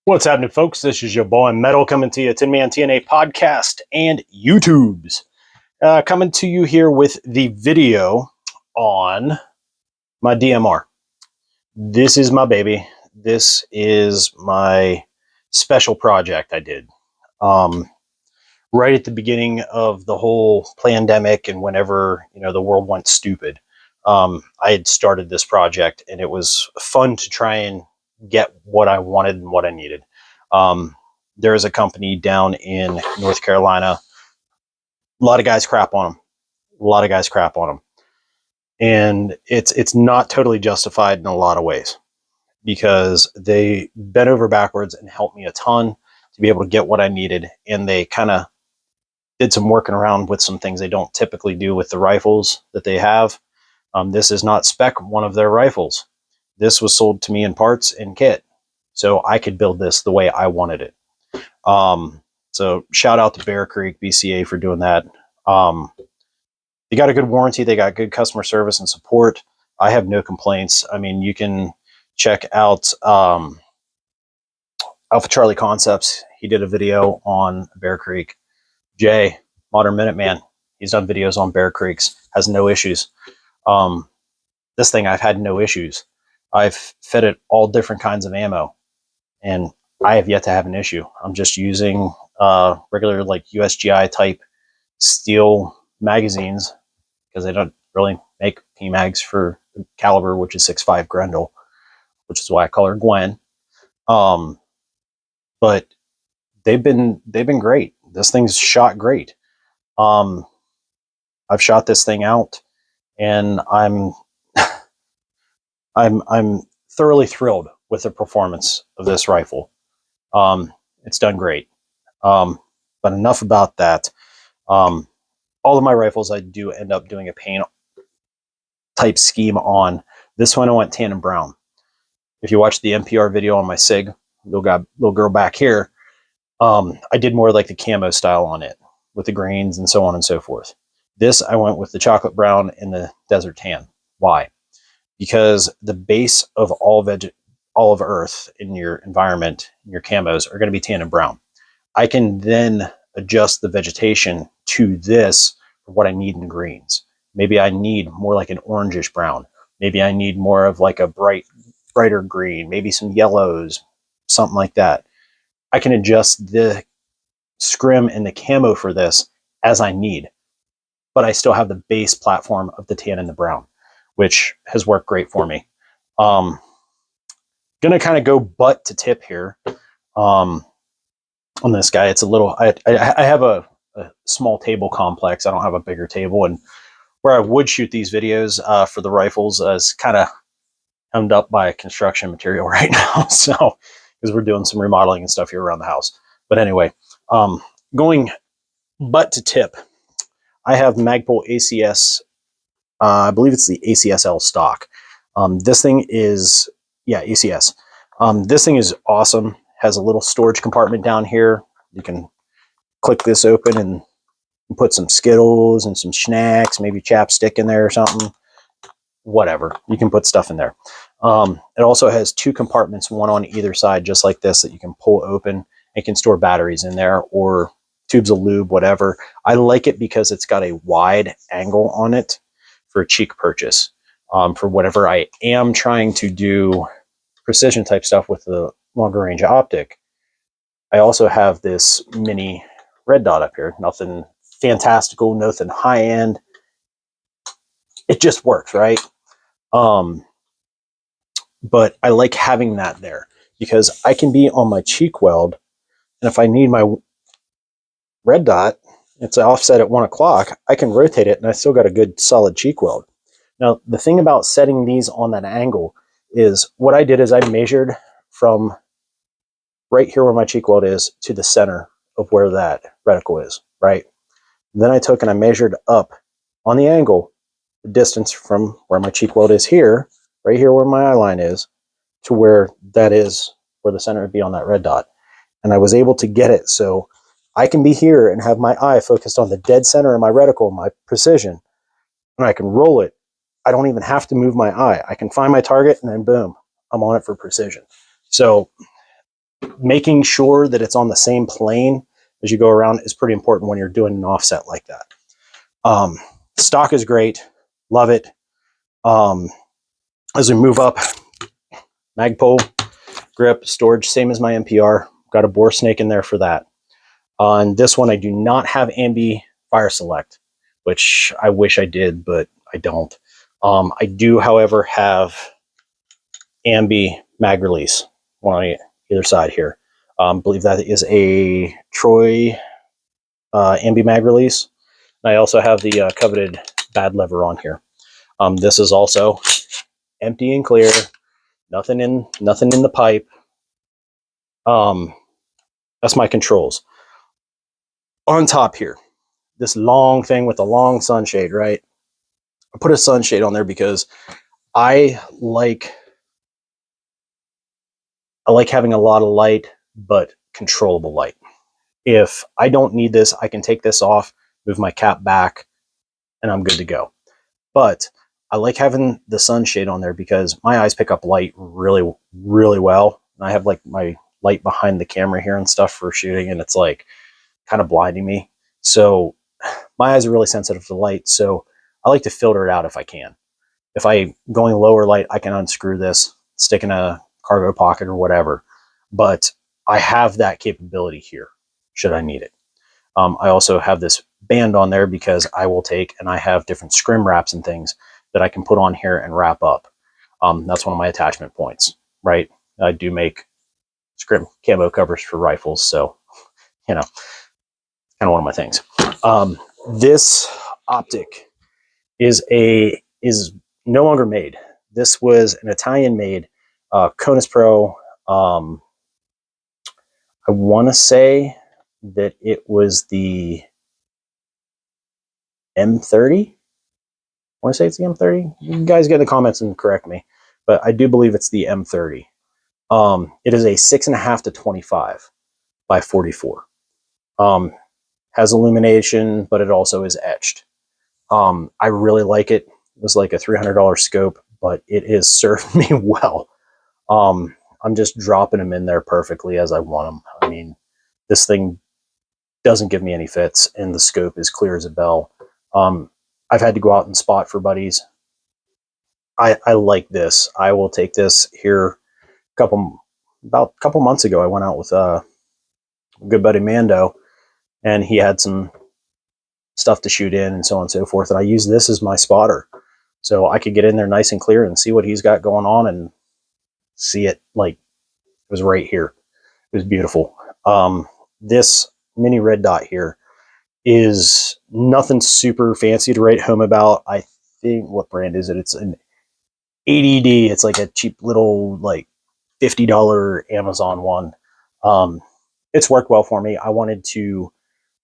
What's happening, folks? This is your boy Metal coming to you, TinMan T&A Podcast and YouTubes. Coming to you here with the video on my DMR. This is my baby. This is my special project I did. Right at the beginning of the whole pandemic and whenever, the world went stupid, I had started this project and it was fun to try and get what I wanted and what I needed. There is a company down in North Carolina. A lot of guys crap on them. And it's not totally justified in a lot of ways because they bent over backwards and helped me a ton to be able to get what I needed. And they kind of did some working around with some things they don't typically do with the rifles that they have. This is not spec one of their rifles. This was sold to me in parts and kit, so I could build this the way I wanted it. So shout out to Bear Creek BCA for doing that. They got a good warranty. They got good customer service and support. I have no complaints. I mean, you can check out Alpha Charlie Concepts. He did a video on Bear Creek. Jay, Modern Minuteman, he's done videos on Bear Creeks, has no issues. This thing, I've had no issues. I've fed it all different kinds of ammo, and I have yet to have an issue. I'm just using regular like USGI type steel magazines because they don't really make PMags for the caliber, which is 6.5 Grendel, which is why I call her Gwen. But they've been great. This thing's shot great. I've shot this thing out, and I'm thoroughly thrilled with the performance of this rifle. It's done great. But enough about that. All of my rifles I do end up doing a paint type scheme on. This one I went tan and brown. If you watch the NPR video on my SIG, little girl back here, I did more like the camo style on it with the grains and so on and so forth. This I went with the chocolate brown and the desert tan. Why? Because the base of all of Earth in your environment, your camos, are going to be tan and brown. I can then adjust the vegetation to this for what I need in greens. Maybe I need more like an orangish brown. Maybe I need more of like a brighter green, maybe some yellows, something like that. I can adjust the scrim and the camo for this as I need, but I still have the base platform of the tan and the brown, which has worked great for me. Gonna kind of go butt to tip here on this guy. It's a little, I have a small table complex. I don't have a bigger table, and where I would shoot these videos for the rifles is kind of hemmed up by construction material right now. So, because we're doing some remodeling and stuff here around the house. But anyway, going butt to tip, I have Magpul ACS. I believe it's the ACSL stock. This thing is, ACS. This thing is awesome. Has a little storage compartment down here. You can click this open and put some Skittles and some snacks, maybe chapstick in there or something. Whatever. You can put stuff in there. It also has two compartments, one on either side, just like this, that you can pull open. It can store batteries in there or tubes of lube, whatever. I like it because it's got a wide angle on it for a cheek purchase. For whatever I am trying to do precision type stuff with the longer range optic, I also have this mini red dot up here. Nothing fantastical, nothing high end. It just works, right? But I like having that there because I can be on my cheek weld, and if I need my red dot, it's offset at 1 o'clock, I can rotate it and I still got a good solid cheek weld. Now, the thing about setting these on that angle is what I did is I measured from right here where my cheek weld is to the center of where that reticle is, right? Then I took and I measured up on the angle, the distance from where my cheek weld is here, right here where my eye line is, to where that is, where the center would be on that red dot. And I was able to get it so I can be here and have my eye focused on the dead center of my reticle, my precision, and I can roll it. I don't even have to move my eye. I can find my target and then boom, I'm on it for precision. So making sure that it's on the same plane as you go around is pretty important when you're doing an offset like that. Stock is great. Love it. As we move up, Magpul, grip, storage, same as my MPR. Got a bore snake in there for that. On this one, I do not have ambi fire select, which I wish I did, but I don't. I do, however, have ambi mag release, one on either side here. I believe that is a Troy ambi mag release. And I also have the coveted bad lever on here. This is also empty and clear, nothing in the pipe. That's my controls. On top here, this long thing with a long sunshade, right? I put a sunshade on there because I like having a lot of light, but controllable light. If I don't need this, I can take this off, move my cap back, and I'm good to go. But I like having the sunshade on there because my eyes pick up light really, really well. And I have like my light behind the camera here and stuff for shooting, and it's like kind of blinding me. So my eyes are really sensitive to light. So I like to filter it out if I can. If I'm going lower light, I can unscrew this, stick in a cargo pocket or whatever. But I have that capability here, should I need it. I also have this band on there because I will take, and I have different scrim wraps and things that I can put on here and wrap up. That's one of my attachment points, right? I do make scrim camo covers for rifles, so, you know, kind of one of my things. This optic is no longer made. This was an Italian-made Conus Pro. I want to say that it was the M30. I want to say it's the M30. You guys get in the comments and correct me, but I do believe it's the M30. It is a 6.5 to 25 by 44. Has illumination, but it also is etched. I really like it. It was like a $300 scope, but it has served me well. I'm just dropping them in there perfectly as I want them. I mean, this thing doesn't give me any fits, and the scope is clear as a bell. I've had to go out and spot for buddies. I like this. I will take this here. About a couple months ago, I went out with a good buddy Mando, and he had some stuff to shoot in and so on and so forth. And I used this as my spotter. So I could get in there nice and clear and see what he's got going on and see it like it was right here. It was beautiful. This mini red dot here is nothing super fancy to write home about. I think, what brand is it? It's an ADD. It's like a cheap little like $50 Amazon one. It's worked well for me. I wanted to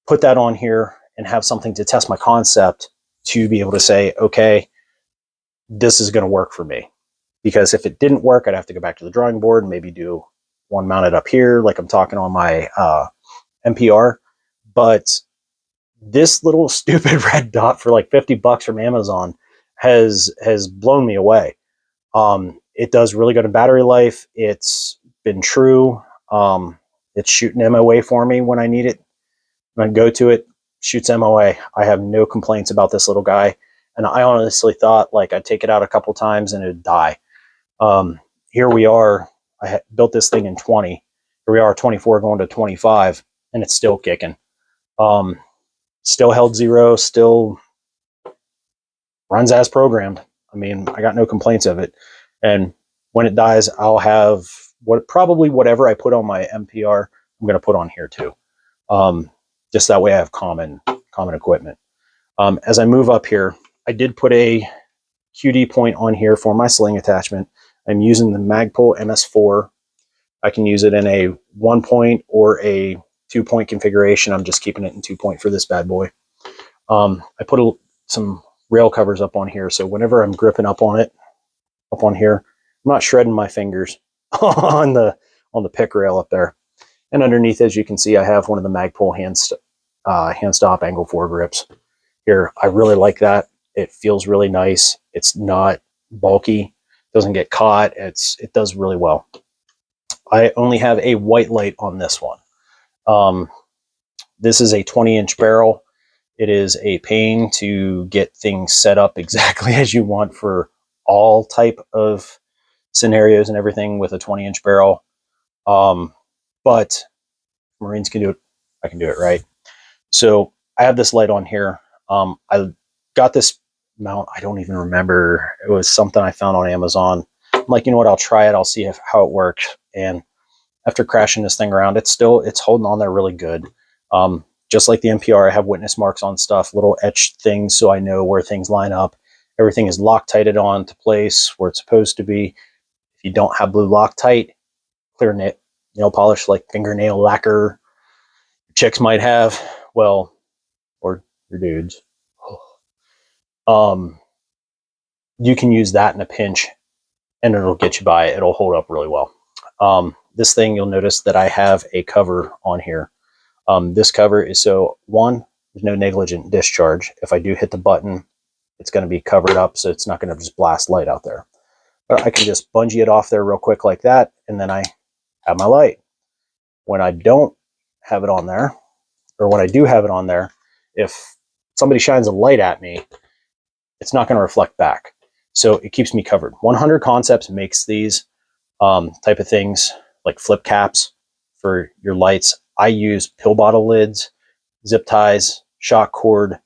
put that on here and have something to test my concept to be able to say, okay, this is going to work for me. Because if it didn't work, I'd have to go back to the drawing board and maybe do one mounted up here, like I'm talking on my MPR. But this little stupid red dot for like $50 from Amazon has blown me away. It does really good in battery life. It's been true. It's shooting MOA for me when I need it. When I go to it, shoots MOA. I have no complaints about this little guy. And I honestly thought like I'd take it out a couple times and it'd die. Here we are. I built this thing in 20. Here we are, 24 going to 25, and it's still kicking. Still held zero, still runs as programmed. I mean, I got no complaints of it. And when it dies, I'll have probably whatever I put on my MPR, I'm going to put on here too. Just that way I have common equipment. As I move up here, I did put a QD point on here for my sling attachment. I'm using the Magpul MS4. I can use it in a 1-point or a 2-point configuration. I'm just keeping it in 2-point for this bad boy. I put some rail covers up on here, so whenever I'm gripping up on here, I'm not shredding my fingers on the pick rail up there. And underneath, as you can see, I have one of the Magpul hand stop angle 4 grips here. I really like that. It feels really nice. It's not bulky, doesn't get caught. It does really well. I only have a white light on this one. This is a 20-inch barrel. It is a pain to get things set up exactly as you want for all type of scenarios and everything with a 20-inch barrel. But Marines can do it. I can do it, right? So I have this light on here. I got this mount. I don't even remember. It was something I found on Amazon. I'm like, you know what? I'll try it. I'll see how it works. And after crashing this thing around, it's holding on there really good. Just like the NPR, I have witness marks on stuff, little etched things, so I know where things line up. Everything is Loctited on to place where it's supposed to be. If you don't have blue Loctite, clear nail polish like fingernail lacquer chicks might have, well, or your dudes. You can use that in a pinch and it'll get you by. It'll hold up really well. This thing, you'll notice that I have a cover on here. This cover is so, one, there's no negligent discharge. If I do hit the button, it's going to be covered up, so it's not going to just blast light out there. But I can just bungee it off there real quick like that, and then I have my light. When I don't have it on there, or when I do have it on there, if somebody shines a light at me, it's not going to reflect back. So it keeps me covered. 100 Concepts makes these type of things, like flip caps for your lights. I use pill bottle lids, zip ties, shock cord,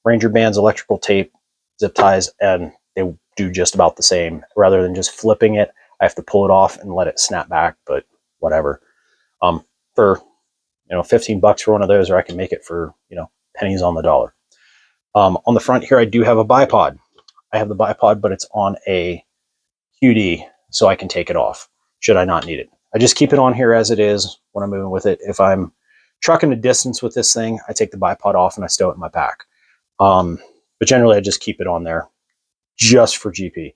Ranger bands, electrical tape, zip ties, and they do just about the same. Rather than just flipping it, I have to pull it off and let it snap back, but whatever. For 15 bucks for one of those, or I can make it for pennies on the dollar. On the front here, I do have a bipod. I have the bipod, but it's on a QD, so I can take it off should I not need it. I just keep it on here as it is when I'm moving with it. If I'm trucking a distance with this thing, I take the bipod off and I stow it in my pack. But generally, I just keep it on there just for GP.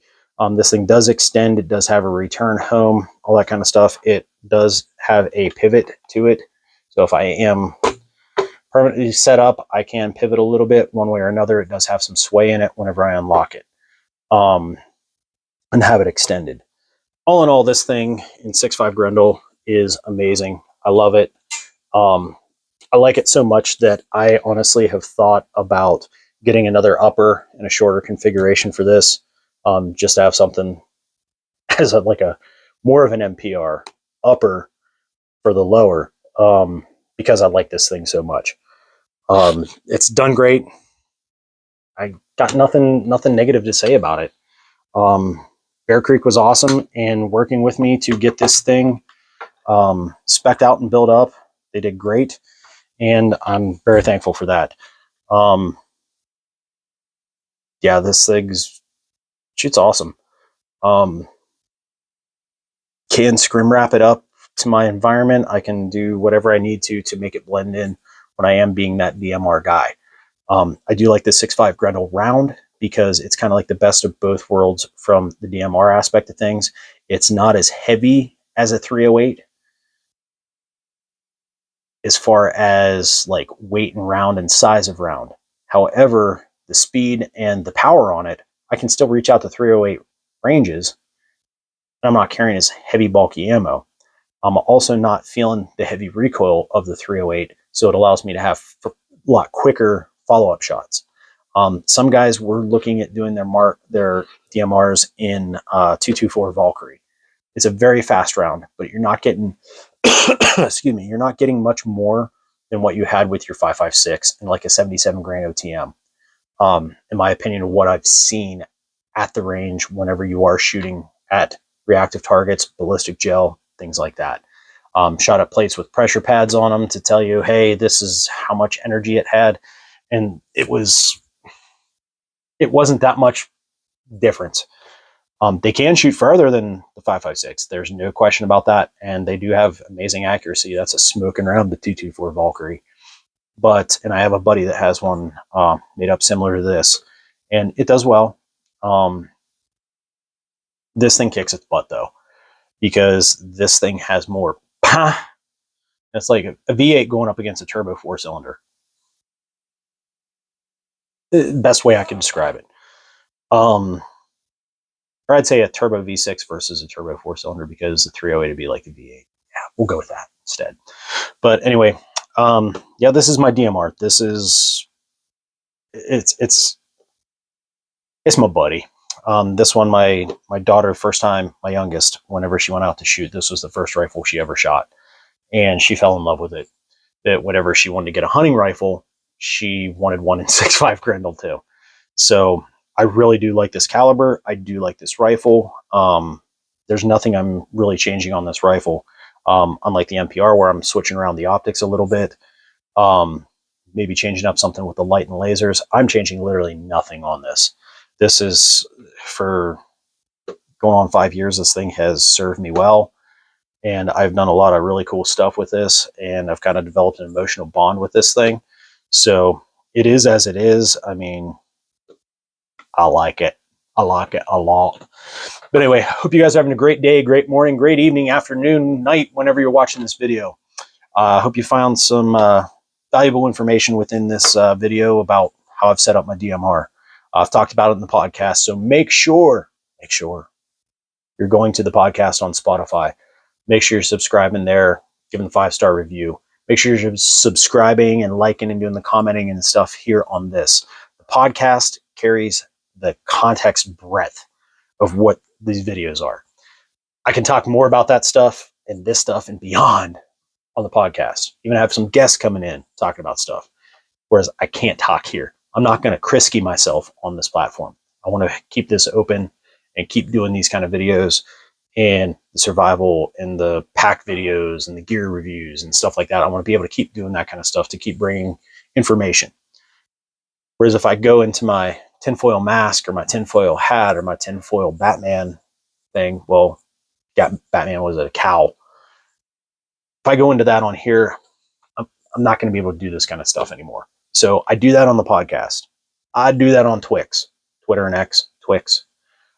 This thing does extend. It does have a return home, all that kind of stuff. It does have a pivot to it. So if I am permanently set up, I can pivot a little bit one way or another. It does have some sway in it whenever I unlock it and have it extended. All in all, this thing in 6.5 Grendel is amazing. I love it. I like it so much that I honestly have thought about getting another upper and a shorter configuration for this, just to have something as a more of an NPR upper for the lower, because I like this thing so much. It's done great. I got nothing negative to say about it. Bear Creek was awesome in working with me to get this thing spec'd out and built up. They did great, and I'm very thankful for that. Yeah, this thing shoots awesome. Can scrim wrap it up to my environment. I can do whatever I need to make it blend in when I am being that DMR guy. I do like the 6.5 Grendel round because it's kind of like the best of both worlds from the DMR aspect of things. It's not as heavy as a 308 as far as like weight and round and size of round. However, the speed and the power on it, I can still reach out to 308 ranges. And I'm not carrying as heavy, bulky ammo. I'm also not feeling the heavy recoil of the 308, so it allows me to have a lot quicker follow-up shots. Some guys were looking at doing their DMRs in 224 Valkyrie. It's a very fast round, but you're not getting, excuse me, you're not getting much more than what you had with your 5.56 and like a 77 grain OTM. In my opinion, what I've seen at the range whenever you are shooting at reactive targets, ballistic gel, things like that. Shot at plates with pressure pads on them to tell you, hey, this is how much energy it had. And it wasn't that much difference. They can shoot further than the 5.56. There's no question about that. And they do have amazing accuracy. That's a smoking around the 224 Valkyrie. And I have a buddy that has one made up similar to this, and it does well. This thing kicks its butt though, because this thing has more. It's like a V8 going up against a turbo 4-cylinder. Best way I can describe it. or I'd say a turbo V6 versus a turbo 4-cylinder, because the 308 would be like the V8. Yeah, we'll go with that instead. But anyway, yeah, this is my DMR. This is, it's my buddy. This one, my daughter, first time, my youngest, whenever she went out to shoot, this was the first rifle she ever shot, and she fell in love with it. That whenever she wanted to get a hunting rifle, she wanted one in 6.5 Grendel too. So I really do like this caliber. I do like this rifle. There's nothing I'm really changing on this rifle. Unlike the MPR, where I'm switching around the optics a little bit, maybe changing up something with the light and lasers. I'm changing literally nothing on this. This is, for going on 5 years, this thing has served me well. And I've done a lot of really cool stuff with this, and I've kind of developed an emotional bond with this thing. So it is as it is. I mean, I like it. I like it a lot. But anyway, hope you guys are having a great day, great morning, great evening, afternoon, night, whenever you're watching this video. I hope you found some valuable information within this video about how I've set up my DMR. I've talked about it in the podcast, so make sure you're going to the podcast on Spotify. Make sure you're subscribing there, giving the 5-star review. Make sure you're subscribing and liking and doing the commenting and stuff here on this. The podcast carries the context breadth of what these videos are. I can talk more about that stuff and this stuff and beyond on the podcast. Even have some guests coming in talking about stuff, whereas I can't talk here. I'm not going to Krisky myself on this platform. I want to keep this open and keep doing these kind of videos, and the survival and the pack videos and the gear reviews and stuff like that. I want to be able to keep doing that kind of stuff to keep bringing information. Whereas if I go into my tinfoil mask or my tinfoil hat or my tinfoil Batman thing, well, yeah, Batman was a cow. If I go into that on here, I'm not going to be able to do this kind of stuff anymore. So I do that on the podcast. I do that on Twix, Twitter and X, Twix.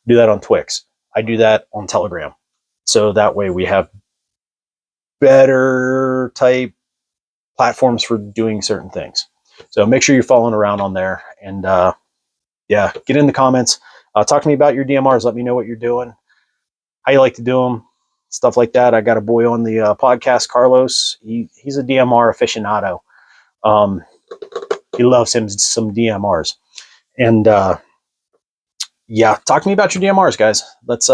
Do that on Twix. I do that on Telegram. So that way we have better type platforms for doing certain things. So make sure you're following around on there, and yeah, get in the comments. Talk to me about your DMRs. Let me know what you're doing, how you like to do them, stuff like that. I got a boy on the podcast, Carlos. He's a DMR aficionado. He loves him some DMRs. And yeah, talk to me about your DMRs, guys. Let's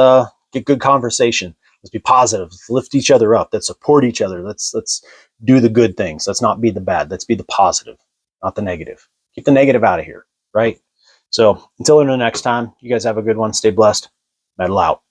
get good conversation. Let's be positive. Let's lift each other up. Let's support each other. Let's do the good things. Let's not be the bad. Let's be the positive, not the negative. Keep the negative out of here, right? So until the next time, you guys have a good one. Stay blessed. Metal out.